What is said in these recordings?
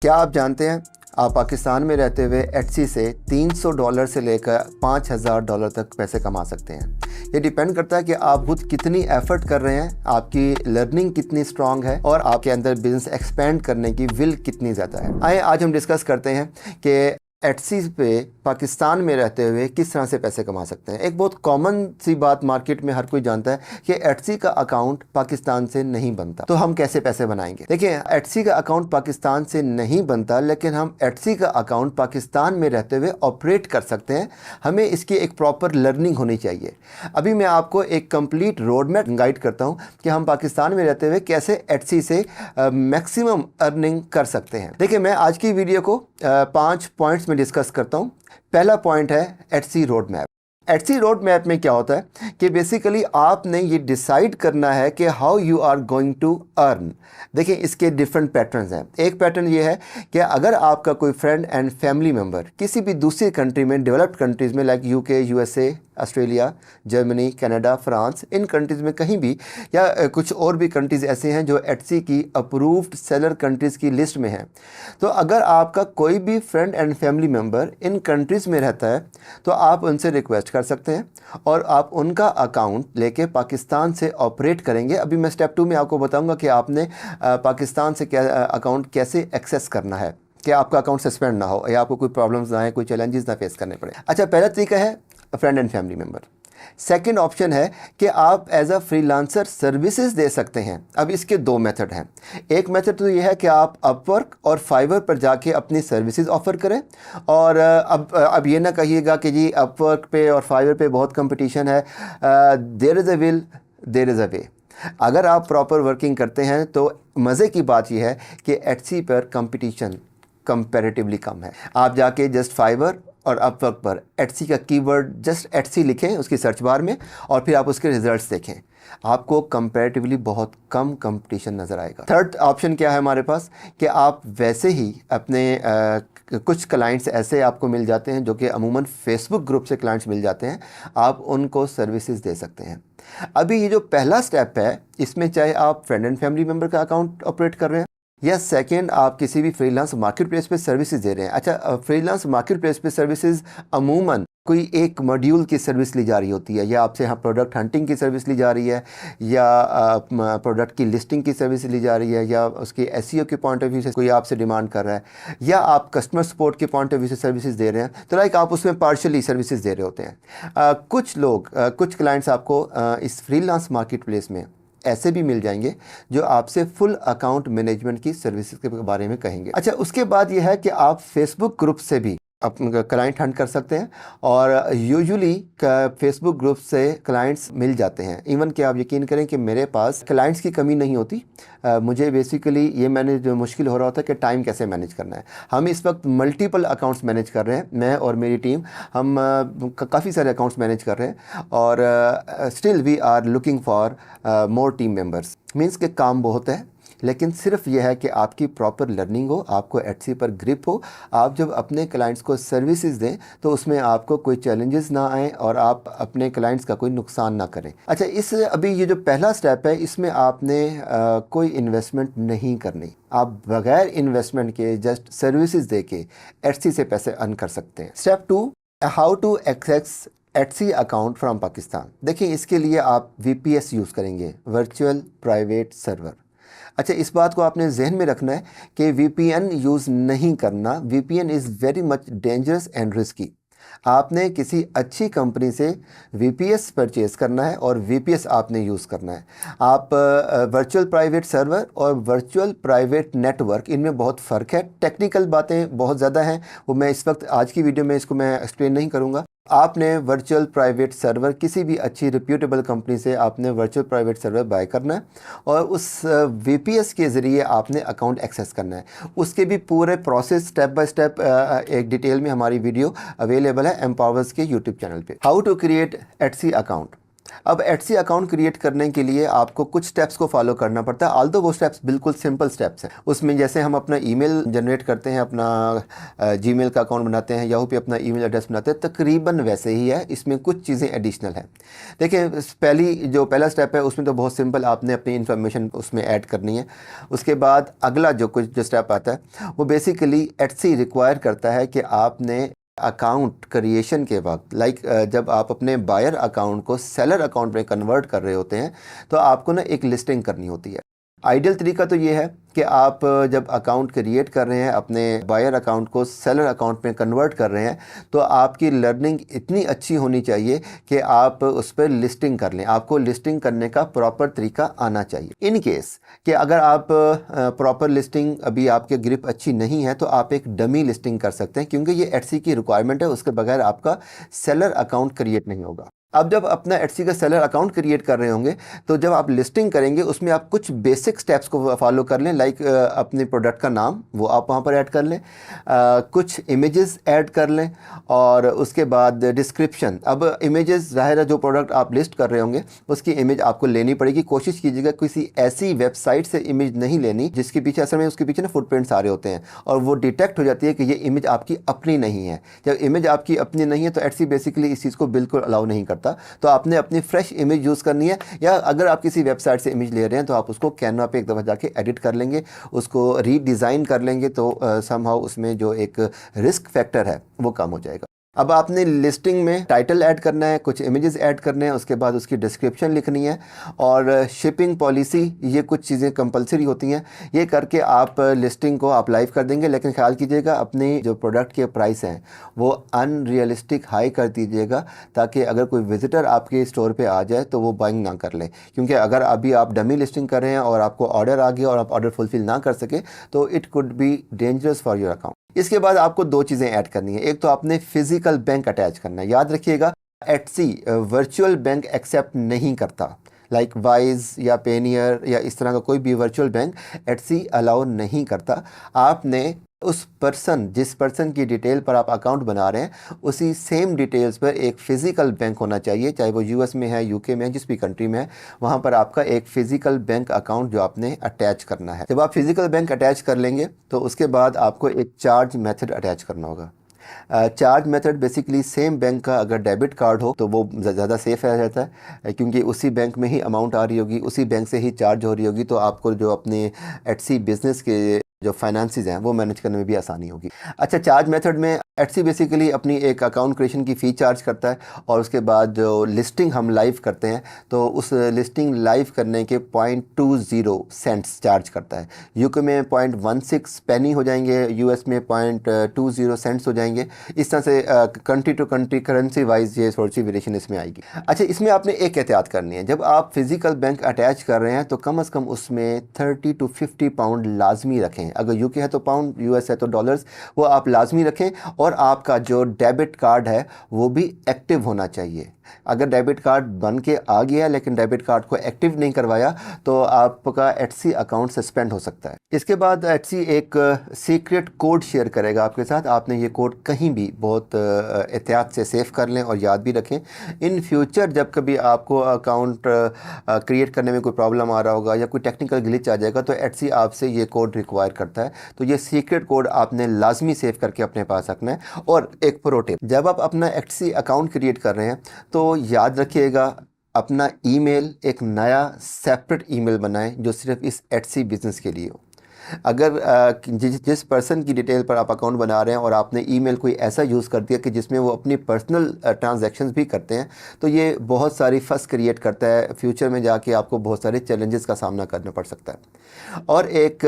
क्या आप जानते हैं आप पाकिस्तान में रहते हुए एटसी से $300 से लेकर $5000 तक पैसे कमा सकते हैं। ये डिपेंड करता है कि आप खुद कितनी एफर्ट कर रहे हैं, आपकी लर्निंग कितनी स्ट्रांग है और आपके अंदर बिजनेस एक्सपेंड करने की विल कितनी ज़्यादा है। आइए आज हम डिस्कस करते हैं कि एटसी पे पाकिस्तान में रहते हुए किस तरह से पैसे कमा सकते हैं। एक बहुत कॉमन सी बात मार्केट में हर कोई जानता है कि एटसी का अकाउंट पाकिस्तान से नहीं बनता, तो हम कैसे पैसे बनाएंगे। देखिए, एटसी का अकाउंट पाकिस्तान से नहीं बनता, लेकिन हम एटसी का अकाउंट पाकिस्तान में रहते हुए ऑपरेट कर सकते हैं। हमें इसकी एक प्रॉपर लर्निंग होनी चाहिए। अभी मैं आपको एक कंप्लीट रोड मैप गाइड करता हूँ कि हम पाकिस्तान में रहते हुए कैसे एटसी से मैक्सिमम अर्निंग कर सकते हैं। देखिए, मैं आज की वीडियो को 5 पॉइंट्स में डिस्कस करता हूं। पहला पॉइंट है Etsy road map. Etsy road map में क्या होता है कि बेसिकली आपने ये डिसाइड करना है कि how you are going to earn. देखिए, इसके डिफरेंट पैटर्न्स हैं। एक पैटर्न ये है कि अगर आपका कोई फ्रेंड एंड फैमिली मेम्बर किसी भी दूसरी कंट्री में, डेवलप्ड कंट्रीज़ में like UK, USA, Australia, Germany, Canada, France, इन कंट्रीज़ में कहीं भी, या कुछ और भी कंट्रीज़ ऐसे हैं जो एटसी की अप्रूव्ड सेलर कंट्रीज़ की लिस्ट में हैं, तो अगर आपका कोई भी friend and family member in countries में रहता है तो आप उनसे रिक्वेस्ट कर सकते हैं और आप उनका अकाउंट लेके पाकिस्तान से ऑपरेट करेंगे। अभी मैं स्टेप 2 में आपको बताऊंगा कि आपने पाकिस्तान से अकाउंट कैसे एक्सेस करना है कि आपका अकाउंट सस्पेंड ना हो या आपको कोई प्रॉब्लम्स ना आए, कोई चैलेंजेस ना फेस करने पड़े। अच्छा, पहला तरीका है friend and family member. Second option है कि आप एज अ फ्रीलांसर सर्विसेज दे सकते हैं। अब इसके 2 मेथड हैं। एक मेथड तो ये है कि आप अपवर्क और फाइवर पर जाके अपनी सर्विसेज ऑफ़र करें। और अब ये ना कहिएगा कि जी अपवर्क पे और फाइवर पे बहुत कंपटीशन है। There is a will, there is a way. अगर आप प्रॉपर वर्किंग करते हैं तो मज़े की बात यह है कि एटसी पर कंपटीशन कंपैरेटिवली कम है। आप जाके जस्ट फाइवर और अपवर्क पर एटसी का कीवर्ड जस्ट एटसी लिखें उसकी सर्च बार में और फिर आप उसके रिजल्ट्स देखें, आपको कंपैरेटिवली बहुत कम कंपटीशन नज़र आएगा। थर्ड ऑप्शन क्या है हमारे पास कि आप वैसे ही अपने कुछ क्लाइंट्स ऐसे आपको मिल जाते हैं जो कि अमूमन फेसबुक ग्रुप से क्लाइंट्स मिल जाते हैं, आप उनको सर्विसेज दे सकते हैं। अभी ये जो पहला स्टेप है, इसमें चाहे आप फ्रेंड एंड फैमिली मेम्बर का अकाउंट ऑपरेट कर रहे हैं या सेकंड आप किसी भी फ्रीलांस मार्केट प्लेस पे सर्विसेज दे रहे हैं। अच्छा, फ्रीलांस मार्केट प्लेस पे सर्विसेज अमूमन कोई एक मॉड्यूल की सर्विस ली जा रही होती है, या आपसे प्रोडक्ट हंटिंग की सर्विस ली जा रही है, या प्रोडक्ट की लिस्टिंग की सर्विस ली जा रही है, या उसके एसईओ के पॉइंट ऑफ व्यू से कोई आपसे डिमांड कर रहा है, या आप कस्टमर सपोर्ट के पॉइंट ऑफ व्यू से सर्विसेज दे रहे हैं। तो लाइक आप उसमें पार्शली सर्विसेज दे रहे होते हैं। कुछ क्लाइंट्स आपको इस फ्रीलांस मार्केट प्लेस में ऐसे भी मिल जाएंगे जो आपसे फुल अकाउंट मैनेजमेंट की सर्विसेज के बारे में कहेंगे। अच्छा, उसके बाद यह है कि आप फेसबुक ग्रुप से भी अपना क्लाइंट हंट कर सकते हैं और यूजुअली फेसबुक ग्रुप से क्लाइंट्स मिल जाते हैं। इवन कि आप यकीन करें कि मेरे पास क्लाइंट्स की कमी नहीं होती। मुझे बेसिकली ये मैनेज जो मुश्किल हो रहा होता है कि टाइम कैसे मैनेज करना है। हम इस वक्त मल्टीपल अकाउंट्स मैनेज कर रहे हैं, मैं और मेरी टीम, हम काफ़ी सारे अकाउंट्स मैनेज कर रहे हैं और still we are looking for more team members. Means के काम बहुत है, लेकिन सिर्फ यह है कि आपकी प्रॉपर लर्निंग हो, आपको एटसी पर ग्रिप हो। आप जब अपने क्लाइंट्स को सर्विसेज दें तो उसमें आपको कोई चैलेंजेस ना आए और आप अपने क्लाइंट्स का कोई नुकसान ना करें। अच्छा, अभी ये जो पहला स्टेप है, इसमें आपने कोई इन्वेस्टमेंट नहीं करनी। आप बगैर इन्वेस्टमेंट के जस्ट सर्विसेज दे के एटसी से पैसे अर्न कर सकते हैं। Step 2, how to access Etsy account from Pakistan. देखिए, इसके लिए आप VPS यूज़ करेंगे, वर्चुअल प्राइवेट सर्वर। अच्छा, इस बात को आपने जहन में रखना है कि VPN यूज़ नहीं करना। VPN is very much dangerous and risky. आपने किसी अच्छी कंपनी से VPS परचेज़ करना है और VPS आपने यूज़ करना है। आप वर्चुअल प्राइवेट सर्वर और वर्चुअल प्राइवेट नेटवर्क, इनमें बहुत फ़र्क है। टेक्निकल बातें बहुत ज़्यादा हैं, वो मैं इस वक्त आज की वीडियो में इसको मैं एक्सप्लेन नहीं करूँगा। आपने वर्चुअल प्राइवेट सर्वर किसी भी अच्छी रिप्यूटेबल कंपनी से आपने वर्चुअल प्राइवेट सर्वर बाय करना है और उस VPS के ज़रिए आपने अकाउंट एक्सेस करना है। उसके भी पूरे प्रोसेस स्टेप बाय स्टेप एक डिटेल में हमारी वीडियो अवेलेबल है एम्पावर्स के यूट्यूब चैनल पे। How to create Etsy account. अब एटसी अकाउंट क्रिएट करने के लिए आपको कुछ स्टेप्स को फॉलो करना पड़ता है, ऑल्दो वो स्टेप्स बिल्कुल सिंपल स्टेप्स हैं। उसमें जैसे हम अपना ईमेल जनरेट करते हैं, अपना जीमेल का अकाउंट बनाते हैं, याहू पे अपना ईमेल एड्रेस बनाते हैं, तकरीबन वैसे ही है। इसमें कुछ चीज़ें एडिशनल हैं। देखिए, पहला स्टेप है उसमें तो बहुत सिंपल, आपने अपनी इन्फॉर्मेशन उसमें ऐड करनी है। उसके बाद अगला जो स्टेप आता है वो बेसिकली एटसी रिक्वायर करता है कि आपने अकाउंट क्रिएशन के वक्त जब आप अपने बायर अकाउंट को सेलर अकाउंट में कन्वर्ट कर रहे होते हैं तो आपको ना एक लिस्टिंग करनी होती है। आइडियल तरीका तो ये है कि आप जब अकाउंट क्रिएट कर रहे हैं, अपने बायर अकाउंट को सेलर अकाउंट में कन्वर्ट कर रहे हैं, तो आपकी लर्निंग इतनी अच्छी होनी चाहिए कि आप उस पर लिस्टिंग कर लें। आपको लिस्टिंग करने का प्रॉपर तरीका आना चाहिए। इन केस कि अगर आप प्रॉपर लिस्टिंग अभी आपके ग्रिप अच्छी नहीं है तो आप एक डमी लिस्टिंग कर सकते हैं, क्योंकि ये एटसी की रिक्वायरमेंट है, उसके बगैर आपका सेलर अकाउंट क्रिएट नहीं होगा। अब जब अपना एटसी का सेलर अकाउंट क्रिएट कर रहे होंगे तो जब आप लिस्टिंग करेंगे उसमें आप कुछ बेसिक स्टेप्स को फॉलो कर लें, अपने प्रोडक्ट का नाम वो आप वहाँ पर ऐड कर लें, कुछ इमेजेस ऐड कर लें, और उसके बाद डिस्क्रिप्शन। अब इमेजेस ज़ाहिर है जो प्रोडक्ट आप लिस्ट कर रहे होंगे उसकी इमेज आपको लेनी पड़ेगी। कोशिश कीजिएगा किसी ऐसी वेबसाइट से इमेज नहीं लेनी जिसके पीछे असल में उसके पीछे ना फुटप्रिंट्स आ रहे होते हैं और वो डिटेक्ट हो जाती है कि ये इमेज आपकी अपनी नहीं है। जब इमेज आपकी अपनी नहीं है तो एटसी बेसिकली इस चीज़ को बिल्कुल अलाउ नहीं करता। तो आपने अपनी फ्रेश इमेज यूज़ करनी है, या अगर आप किसी वेबसाइट से इमेज ले रहे हैं तो आप उसको कैनवा पे एक दफ़ा जाके एडिट कर लेंगे, उसको रीडिज़ाइन कर लेंगे, तो समहाउ उसमें जो एक रिस्क फैक्टर है वो कम हो जाएगा। अब आपने लिस्टिंग में टाइटल ऐड करना है, कुछ इमेजेस ऐड करने हैं, उसके बाद उसकी डिस्क्रिप्शन लिखनी है, और शिपिंग पॉलिसी, ये कुछ चीज़ें कंपलसरी होती हैं। ये करके आप लिस्टिंग को आप लाइव कर देंगे। लेकिन ख्याल कीजिएगा अपनी जो प्रोडक्ट के प्राइस हैं वो अनरियलिस्टिक हाई कर दीजिएगा, ताकि अगर कोई विज़िटर आपके स्टोर पे आ जाए तो वो बाइंग ना कर ले। क्योंकि अगर अभी आप डमी लिस्टिंग कर रहे हैं और आपको ऑर्डर आ गया और आप ऑर्डर फुलफिल ना कर सके तो it could be dangerous for your account. इसके बाद आपको दो चीज़ें ऐड करनी है। एक तो आपने फिजिकल बैंक अटैच करना है। याद रखिएगा एटसी वर्चुअल बैंक एक्सेप्ट नहीं करता, लाइक वाइज या पेनियर या इस तरह का कोई भी वर्चुअल बैंक एटसी अलाउ नहीं करता। आपने जिस पर्सन की डिटेल पर आप अकाउंट बना रहे हैं उसी सेम डिटेल्स पर एक फ़िज़िकल बैंक होना चाहिए, चाहे वो यूएस में है, यूके में है, जिस भी कंट्री में है, वहाँ पर आपका एक फ़िज़िकल बैंक अकाउंट जो आपने अटैच करना है। जब आप फ़िज़िकल बैंक अटैच कर लेंगे तो उसके बाद आपको एक चार्ज मेथड अटैच करना होगा। Charge method basically same bank का अगर डेबिट कार्ड हो तो वो ज़्यादा सेफ रहता है, क्योंकि उसी बैंक में ही अमाउंट आ रही होगी, उसी बैंक से ही चार्ज हो रही होगी, तो आपको जो अपने एटसी बिजनेस के जो फाइनेंसेस हैं वो मैनेज करने में भी आसानी होगी। अच्छा, चार्ज मेथड में एटसी बेसिकली अपनी एक अकाउंट क्रिएशन की फ़ी चार्ज करता है, और उसके बाद जो लिस्टिंग हम लाइव करते हैं तो उस लिस्टिंग लाइव करने के 0.20 सेंट्स चार्ज करता है। यूके में 0.16 पेनी हो जाएंगे, यूएस में 0.20 सेंट्स हो जाएंगे। इस तरह से country to country currency wise ये थोड़ी सी वेरिएशन इसमें आएगी। अच्छा, इसमें आपने एक एहतियात करनी है, जब आप फिज़िकल बैंक अटैच कर रहे हैं तो कम से कम उसमें 30 to 50 पाउंड लाजमी रखें। अगर यूके है तो पाउंड, यूएस है तो डॉलर्स, वो आप लाजमी रखें। और आपका जो डेबिट कार्ड है वो भी एक्टिव होना चाहिए। अगर डेबिट कार्ड बन के आ गया लेकिन डेबिट कार्ड को एक्टिव नहीं करवाया तो आपका एटसी अकाउंट सस्पेंड हो सकता है। इसके बाद एटसी एक सीक्रेट कोड शेयर करेगा आपके साथ। आपने ये कोड कहीं भी बहुत एहतियात से सेव कर लें और याद भी रखें। इन फ्यूचर जब कभी आपको अकाउंट क्रिएट करने में कोई प्रॉब्लम आ रहा होगा या कोई टेक्निकल ग्लिच आ जाएगा तो एटसी आपसे ये कोड रिक्वायर करता है, तो ये सीक्रेट कोड आपने लाजमी सेव करके अपने पास रखना है। और एक प्रो टिप, जब आप अपना एटसी अकाउंट क्रिएट कर रहे हैं तो याद रखिएगा अपना ईमेल एक नया सेपरेट ईमेल बनाएं जो सिर्फ इस एटसी बिज़नेस के लिए हो। अगर जिस पर्सन की डिटेल पर आप अकाउंट बना रहे हैं और आपने ईमेल कोई ऐसा यूज़ कर दिया कि जिसमें वो अपनी पर्सनल ट्रांजैक्शंस भी करते हैं तो ये बहुत सारी फस क्रिएट करता है। फ्यूचर में जाके आपको बहुत सारे चैलेंजेस का सामना करना पड़ सकता है। और एक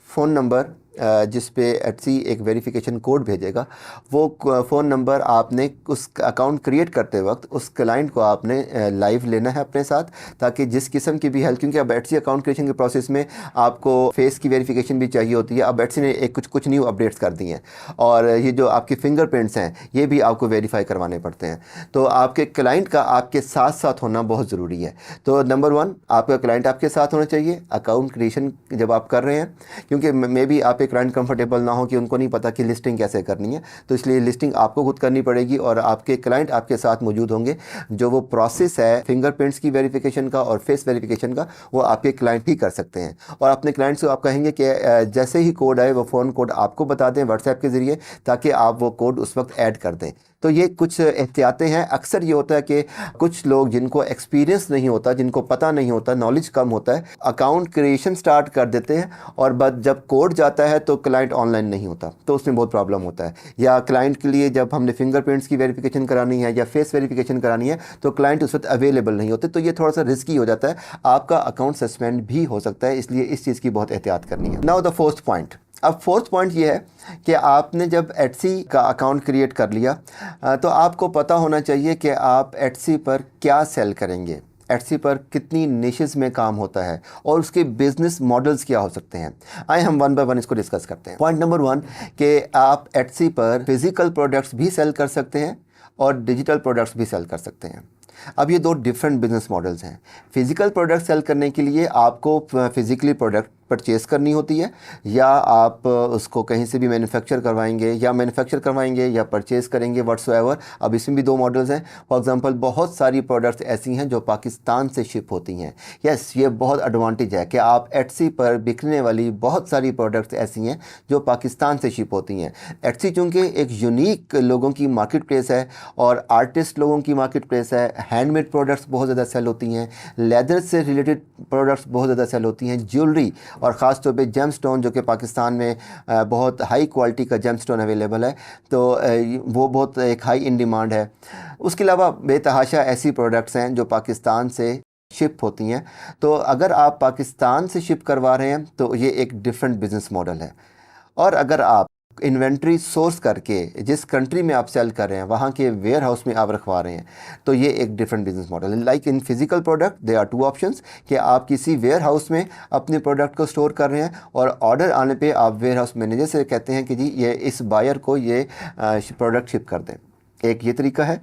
फ़ोन नंबर जिस पे एटसी एक वेरिफिकेशन कोड भेजेगा, वो फ़ोन नंबर आपने उस अकाउंट क्रिएट करते वक्त उस क्लाइंट को आपने लाइव लेना है अपने साथ, ताकि जिस किस्म की भी हेल्प, क्योंकि अब एटसी अकाउंट क्रिएशन के प्रोसेस में आपको फेस की वेरिफिकेशन भी चाहिए होती है। अब एटसी ने एक कुछ न्यू अपडेट्स कर दी हैं और ये जो आपके फिंगरप्रिंट्स हैं ये भी आपको वेरीफाई करवाने पड़ते हैं। तो आपके क्लाइंट का आपके साथ साथ होना बहुत ज़रूरी है। तो नंबर 1, आपका क्लाइंट आपके साथ होना चाहिए अकाउंट क्रिएशन जब आप कर रहे हैं, क्योंकि मे बी आप एक क्लाइंट कंफर्टेबल ना हो कि उनको नहीं पता कि लिस्टिंग कैसे करनी है, तो इसलिए लिस्टिंग आपको खुद करनी पड़ेगी और आपके क्लाइंट आपके साथ मौजूद होंगे। जो वो प्रोसेस है फिंगरप्रिंट्स की वेरिफिकेशन का और फेस वेरिफिकेशन का, वो आपके क्लाइंट ही कर सकते हैं। और अपने क्लाइंट से आप कहेंगे कि जैसे ही कोड आए वो फ़ोन कोड आपको बता दें व्हाट्सएप के ज़रिए, ताकि आप वो कोड उस वक्त ऐड कर दें। तो ये कुछ एहतियातें हैं। अक्सर ये होता है कि कुछ लोग जिनको एक्सपीरियंस नहीं होता, जिनको पता नहीं होता, नॉलेज कम होता है, अकाउंट क्रिएशन स्टार्ट कर देते हैं और बाद जब कोड जाता है तो क्लाइंट ऑनलाइन नहीं होता, तो उसमें बहुत प्रॉब्लम होता है। या क्लाइंट के लिए जब हमने फिंगरप्रिंट्स की वेरिफिकेशन करानी है या फेस वेरिफिकेशन करानी है तो क्लाइंट उस वक्त अवेलेबल नहीं होते, तो ये थोड़ा सा रिस्की हो जाता है, आपका अकाउंट सस्पेंड भी हो सकता है। इसलिए इस चीज़ की बहुत एहतियात करनी है। Now the fourth point. अब फोर्थ पॉइंट ये है कि आपने जब एटसी का अकाउंट क्रिएट कर लिया तो आपको पता होना चाहिए कि आप एटसी पर क्या सेल करेंगे, एटसी पर कितनी निशेस में काम होता है और उसके बिजनेस मॉडल्स क्या हो सकते हैं। आए हम वन बाय वन इसको डिस्कस करते हैं। पॉइंट नंबर 1 कि आप एटसी पर फिजिकल प्रोडक्ट्स भी सेल कर सकते हैं और डिजिटल प्रोडक्ट्स भी सेल कर सकते हैं। अब ये दो डिफरेंट बिजनेस मॉडल्स हैं। फिजिकल प्रोडक्ट सेल करने के लिए आपको फिजिकली प्रोडक्ट परचेज़ करनी होती है, या आप उसको कहीं से भी मैन्युफैक्चर करवाएंगे या मैन्युफैक्चर करवाएंगे या परचेज़ करेंगे व्हाट्सएवर। अब इसमें भी दो मॉडल्स हैं। फॉर एग्जांपल बहुत सारी प्रोडक्ट्स ऐसी हैं जो पाकिस्तान से शिप होती हैं। यस, ये बहुत एडवांटेज है कि आप एटसी पर बिकने वाली बहुत सारी प्रोडक्ट्स ऐसी हैं जो पाकिस्तान से शिप होती हैं। एटसी चूँकि एक यूनिक लोगों की मार्केट प्लेस है और आर्टिस्ट लोगों की मार्केट प्लेस है, हैंडमेड प्रोडक्ट्स बहुत ज़्यादा सेल होती हैं, लेदर से रिलेटेड प्रोडक्ट्स बहुत ज़्यादा सेल होती हैं, ज्वेलरी और ख़ास तौर पे जेम स्टोन, जो कि पाकिस्तान में बहुत हाई क्वालिटी का जेम स्टोन अवेलेबल है, तो वो बहुत एक हाई इन डिमांड है। उसके अलावा बेतहाशा ऐसी प्रोडक्ट्स हैं जो पाकिस्तान से शिप होती हैं। तो अगर आप पाकिस्तान से शिप करवा रहे हैं तो ये एक डिफरेंट बिजनेस मॉडल है। और अगर आप इन्वेंट्री सोर्स करके जिस कंट्री में आप सेल कर रहे हैं वहाँ के वेयर हाउस में आप रखवा रहे हैं, तो ये एक डिफरेंट बिजनेस मॉडल है। Like in physical product there are two options कि आप किसी वेयर हाउस में अपने प्रोडक्ट को स्टोर कर रहे हैं और ऑर्डर आने पे आप वेयर हाउस मैनेजर से कहते हैं कि जी ये इस बायर को ये प्रोडक्ट शिप कर दें। एक ये तरीका है।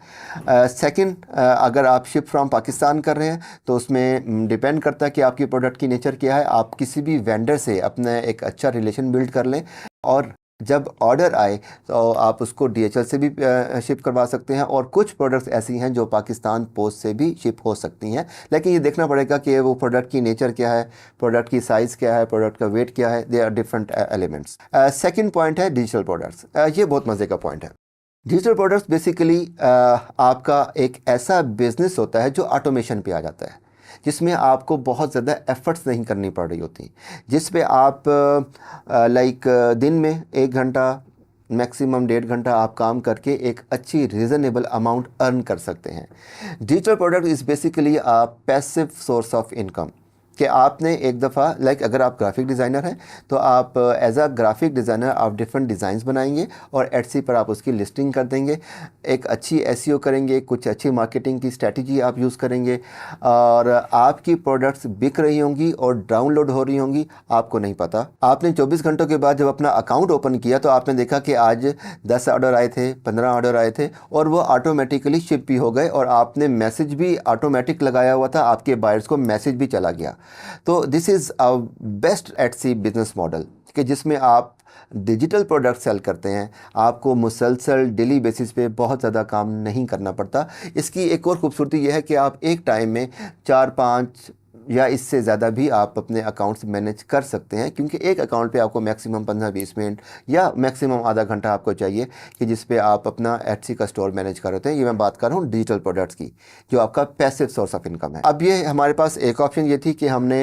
सेकंड, अगर आप शिप फ्रॉम पाकिस्तान कर रहे हैं तो उसमें डिपेंड करता है कि आपकी प्रोडक्ट की नेचर क्या है। आप किसी भी वेंडर से अपना एक अच्छा रिलेशन बिल्ड कर लें और जब ऑर्डर आए तो आप उसको DHL से भी शिप करवा सकते हैं। और कुछ प्रोडक्ट्स ऐसी हैं जो पाकिस्तान पोस्ट से भी शिप हो सकती हैं, लेकिन ये देखना पड़ेगा कि वो प्रोडक्ट की नेचर क्या है, प्रोडक्ट की साइज़ क्या है, प्रोडक्ट का वेट क्या है। They are different elements. Second point है डिजिटल प्रोडक्ट्स। ये बहुत मज़े का पॉइंट है। डिजिटल प्रोडक्ट्स बेसिकली आपका एक ऐसा बिजनेस होता है जो ऑटोमेशन पे आ जाता है, जिसमें आपको बहुत ज़्यादा एफ़र्ट्स नहीं करनी पड़ रही होती, जिस पे आप दिन में 1 घंटा मैक्सिमम 1.5 घंटा आप काम करके एक अच्छी रीज़नेबल अमाउंट अर्न कर सकते हैं। Digital product is basically a passive source of income कि आपने एक दफ़ा अगर आप ग्राफिक डिज़ाइनर हैं तो आप एज अ ग्राफिक डिज़ाइनर आप डिफरेंट डिज़ाइंस बनाएंगे और एटसी पर आप उसकी लिस्टिंग कर देंगे, एक अच्छी एसईओ करेंगे, कुछ अच्छी मार्केटिंग की स्ट्रेटजी आप यूज़ करेंगे और आपकी प्रोडक्ट्स बिक रही होंगी और डाउनलोड हो रही होंगी, आपको नहीं पता। आपने 24 घंटों के बाद जब अपना अकाउंट ओपन किया तो आपने देखा कि आज 10 ऑर्डर आए थे, 15 ऑर्डर आए थे और वो ऑटोमेटिकली शिप भी हो गए और आपने मैसेज भी ऑटोमेटिक लगाया हुआ था, आपके बायर्स को मैसेज भी चला गया। तो this is a best Etsy business model कि जिसमें आप डिजिटल प्रोडक्ट सेल करते हैं, आपको मुसलसल डेली बेसिस पे बहुत ज़्यादा काम नहीं करना पड़ता। इसकी एक और ख़ूबसूरती यह है कि आप एक टाइम में 4-5 या इससे ज़्यादा भी आप अपने अकाउंट्स मैनेज कर सकते हैं, क्योंकि एक अकाउंट पे आपको मैक्सिमम 15-20 मिनट या मैक्सिमम आधा घंटा आपको चाहिए कि जिस पे आप अपना एटसी का स्टोर मैनेज कर रहे हैं। ये मैं बात कर रहा हूँ डिजिटल प्रोडक्ट्स की, जो आपका पैसिव सोर्स ऑफ इनकम है। अब ये हमारे पास एक ऑप्शन ये थी कि हमने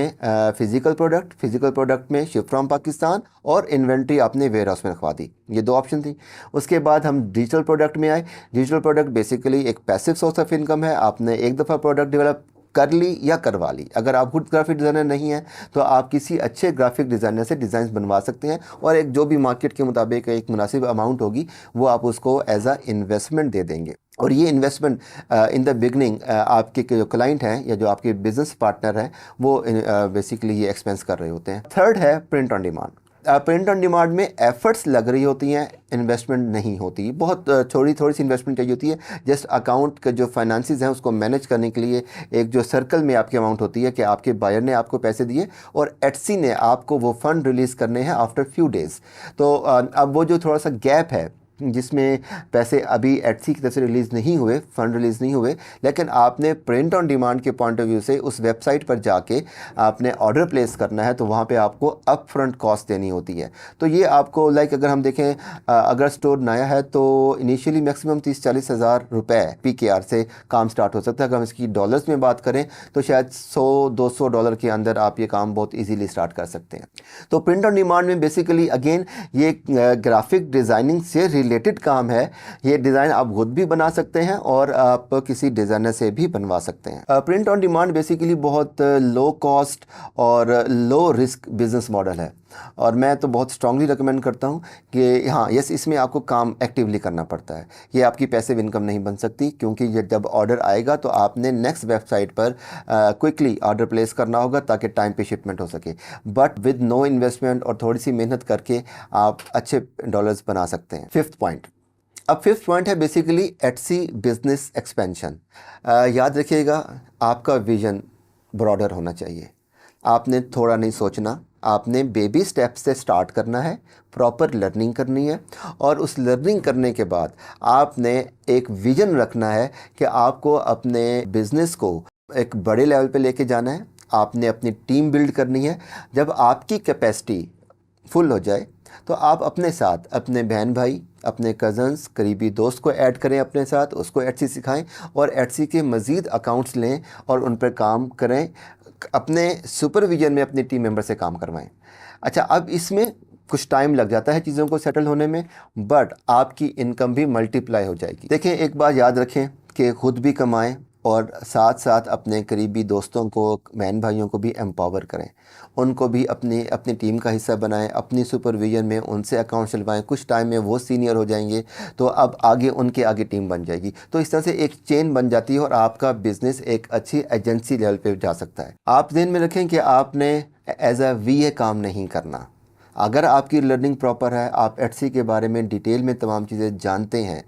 फिजिकल प्रोडक्ट में शिप फ्रॉम पाकिस्तान और इन्वेंट्री अपने वेयर हाउस में रखवा दी, ये दो ऑप्शन थी। उसके बाद हम डिजिटल प्रोडक्ट में आए। डिजिटल प्रोडक्ट बेसिकली एक पैसिव सोर्स ऑफ इनकम है। आपने एक दफ़ा प्रोडक्ट डेवलप कर ली या करवा ली। अगर आप खुद ग्राफिक डिज़ाइनर नहीं हैं तो आप किसी अच्छे ग्राफिक डिज़ाइनर से डिज़ाइन बनवा सकते हैं और एक जो भी मार्केट के मुताबिक एक मुनासिब अमाउंट होगी वो आप उसको एज अ इन्वेस्टमेंट दे देंगे। और ये इन्वेस्टमेंट इन द बिगनिंग आपके जो क्लाइंट हैं या जो आपके बिज़नेस पार्टनर हैं वो बेसिकली ये एक्सपेंस कर रहे होते हैं। थर्ड है print on demand. Print on demand में एफर्ट्स लग रही होती हैं, इन्वेस्टमेंट नहीं होती, बहुत थोड़ी सी इन्वेस्टमेंट चाहिए होती है। जस्ट अकाउंट का जो फाइनेंसेस हैं उसको मैनेज करने के लिए एक जो सर्कल में आपकी अमाउंट होती है कि आपके बायर ने आपको पैसे दिए और एटसी ने आपको वो फ़ंड रिलीज़ करने हैं आफ्टर फ्यू डेज़। तो अब वो जो थोड़ा सा गैप है जिसमें पैसे अभी एटसी की तरफ से रिलीज़ नहीं हुए, फ़ंड रिलीज़ नहीं हुए, लेकिन आपने प्रिंट ऑन डिमांड के पॉइंट ऑफ व्यू से उस वेबसाइट पर जाके आपने ऑर्डर प्लेस करना है, तो वहाँ पे आपको अप फ्रंट कॉस्ट देनी होती है। तो ये आपको अगर हम देखें, अगर स्टोर नया है तो इनिशियली मैक्सिमम 30-40 हज़ार रुपये PKR से काम स्टार्ट हो सकता है। अगर हम इसकी डॉलर्स में बात करें तो शायद $100-200 के अंदर आप ये काम बहुत ईजीली स्टार्ट कर सकते हैं। तो प्रिंट ऑन डिमांड में बेसिकली अगेन ये ग्राफिक डिज़ाइनिंग से रिलेटेड काम है। ये डिज़ाइन आप खुद भी बना सकते हैं और आप किसी डिज़ाइनर से भी बनवा सकते हैं। प्रिंट ऑन डिमांड बेसिकली बहुत लो कॉस्ट और लो रिस्क बिजनेस मॉडल है और मैं तो बहुत स्ट्रांगली रिकमेंड करता हूँ कि हाँ इसमें आपको काम एक्टिवली करना पड़ता है। ये आपकी पैसिव इनकम नहीं बन सकती, क्योंकि ये जब ऑर्डर आएगा तो आपने नेक्स्ट वेबसाइट पर क्विकली ऑर्डर प्लेस करना होगा ताकि टाइम पे शिपमेंट हो सके। बट विद नो इन्वेस्टमेंट और थोड़ी सी मेहनत करके आप अच्छे डॉलर्स बना सकते हैं। फिफ्थ पॉइंट है बेसिकली एटसी बिजनेस एक्सपेंशन। याद रखिएगा, आपका विजन ब्रॉडर होना चाहिए। आपने थोड़ा नहीं सोचना, आपने बेबी स्टेप से स्टार्ट करना है, प्रॉपर लर्निंग करनी है और उस लर्निंग करने के बाद आपने एक विज़न रखना है कि आपको अपने बिज़नेस को एक बड़े लेवल पे लेके जाना है। आपने अपनी टीम बिल्ड करनी है। जब आपकी कैपेसिटी फुल हो जाए तो आप अपने साथ अपने बहन भाई, अपने कज़न्स, करीबी दोस्त को ऐड करें अपने साथ, उसको एटसी सिखाएं और एटसी के मज़ीद अकाउंट्स लें और उन पर काम करें। अपने सुपरविजन में अपनी टीम मेंबर से काम करवाएं। अच्छा, अब इसमें कुछ टाइम लग जाता है चीज़ों को सेटल होने में, बट आपकी इनकम भी मल्टीप्लाई हो जाएगी। देखें, एक बात याद रखें कि खुद भी कमाएं और साथ साथ अपने करीबी दोस्तों को, बहन भाइयों को भी एम्पावर करें, उनको भी अपनी टीम का हिस्सा बनाएं, अपनी सुपरविजन में उनसे अकाउंट चलवाएं। कुछ टाइम में वो सीनियर हो जाएंगे तो अब आगे उनके आगे टीम बन जाएगी। तो इस तरह से एक चेन बन जाती है और आपका बिजनेस एक अच्छी एजेंसी लेवल पे जा सकता है। आप ध्यान में रखें कि आपने एज अ VA काम नहीं करना। अगर आपकी लर्निंग प्रॉपर है, आप एटसी के बारे में डिटेल में तमाम चीज़ें जानते हैं,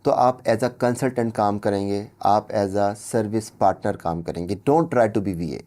तो आप एज अ कंसल्टेंट काम करेंगे, आप एज अ सर्विस पार्टनर काम करेंगे। Don't try to be VA।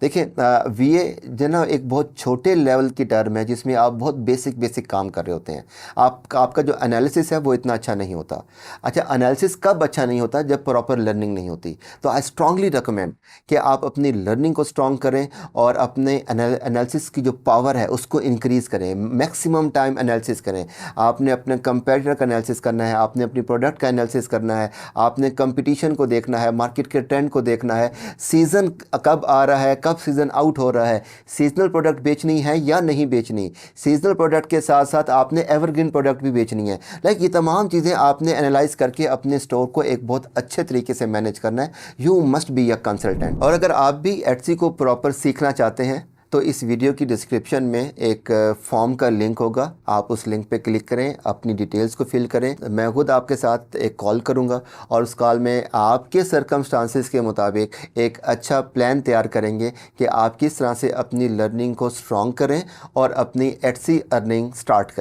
देखिए, VA जो ना एक बहुत छोटे लेवल की टर्म है जिसमें आप बहुत बेसिक काम कर रहे होते हैं। आपका जो एनालिसिस है वो इतना अच्छा नहीं होता। अच्छा, एनालिसिस कब अच्छा नहीं होता? जब प्रॉपर लर्निंग नहीं होती। तो आई स्ट्रांगली रिकमेंड कि आप अपनी लर्निंग को स्ट्रॉन्ग करें और अपने एनालिसिस की जो पावर है उसको इंक्रीज़ करें, मैक्सिमम टाइम एनालिसिस करें। आपने अपने कंपेटिटर का एनालिसिस करना है, आपने अपनी प्रोडक्ट का एनालिसिस करना है, आपने कंपटीशन को देखना है, मार्केट के ट्रेंड को देखना है, सीज़न कब आ रहा है, कब सीज़न आउट हो रहा है, सीजनल प्रोडक्ट बेचनी है या नहीं बेचनी, सीजनल प्रोडक्ट के साथ साथ आपने एवरग्रीन प्रोडक्ट भी बेचनी है। ये तमाम चीज़ें आपने एनालाइज करके अपने स्टोर को एक बहुत अच्छे तरीके से मैनेज करना है। You must be a consultant. और अगर आप भी एटसी को प्रॉपर सीखना चाहते हैं तो इस वीडियो की डिस्क्रिप्शन में एक फॉर्म का लिंक होगा, आप उस लिंक पे क्लिक करें, अपनी डिटेल्स को फिल करें। मैं खुद आपके साथ एक कॉल करूंगा और उस कॉल में आपके सर्कमस्टांसेस के मुताबिक एक अच्छा प्लान तैयार करेंगे कि आप किस तरह से अपनी लर्निंग को स्ट्रॉन्ग करें और अपनी एटसी अर्निंग स्टार्ट करें।